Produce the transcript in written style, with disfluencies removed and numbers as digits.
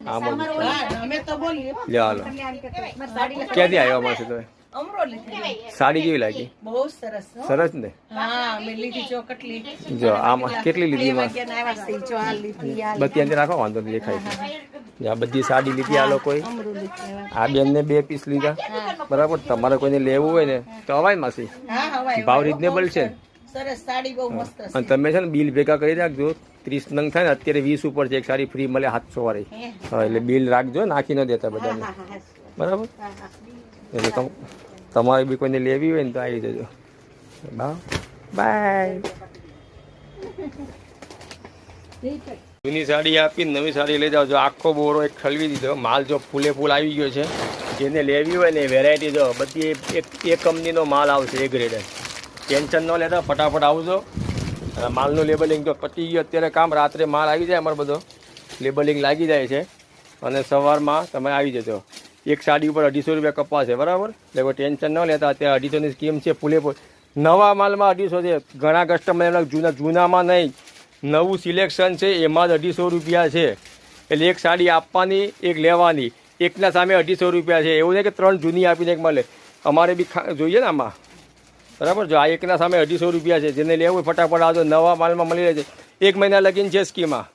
આમ અમે તો બોલીએ લે હાલો ક્યાંથી આવ્યો અમારે તમે અમરોલી સાડી કેવી લાગી બહુ સરસ હો. સરસ ને હા અમે લીધી જો કેટલી જો આમાં કેટલી લીધી એમાં વાગ્યાના આવ્યા છે. જો આ લીધી આ બધી અંદર રાખો વાંધો નહીં દેખાય છે આ બધી સાડી લીધી આ લોકોએ અમરોલી આવ્યા. આ બેનને 2 પીસ લીધા બરાબર તમારે કોઈને લેવું હોય ને તો અવાય માસી હા હવાય ભાવ રીઝનેબલ છે સરસ સાડી બહુ મસ્ત છે. અને તમે છે ને બિલ ભેગા કરી રાખજો 30 નંગ થાય ને અત્યારે 20 ઉપર છે એક સાડી ફ્રી મળે 700 વાળી હા એટલે બિલ રાખજો નાખી ન દેતા બધાને બરાબર એટલે તમારે બી કોઈને લેવી હોય ને તો આવી જજો બાય જૂની સાડી આપી નવી સાડી લઈ જાઓ જો આખો બોરો એક ઠલવી દીધો માલ જો ફૂલે ફૂલ આવી ગયો છે જેને લેવી હોય ને વેરાયટી જો બધી એક કંપનીનો માલ આવશે એ ગ્રેડ ટેન્શન ન લેતા ફટાફટ આવજો માલનું લેબલિંગ તો પતી ગયું અત્યારે કામ રાત્રે માલ આવી જાય અમારો બધો લેબલિંગ લાગી જાય છે અને સવારમાં તમે આવી જજો એક સાડી ઉપર 250 રૂપિયા કપાશે બરાબર એટલે કોઈ ટેન્શન ન લેતા અત્યારે 250ની સ્કીમ છે ફૂલે નવા માલમાં 250 છે ઘણા કસ્ટમર જૂનામાં નહીં નવું સિલેક્શન છે એમાં જ 250 રૂપિયા છે એટલે એક સાડી આપવાની એક લેવાની એકના સામે 250 રૂપિયા છે એવું નહીં કે 3 જૂની આપીને એક મળે અમારે બી જોઈએ ને આમાં બરાબર જો આ એકના સામે 250 રૂપિયા છે જેને લેવું હોય ફટાફટ આવજો નવા માલમાં મળી રહે છે 1 મહિના લગીન છે સ્કીમમાં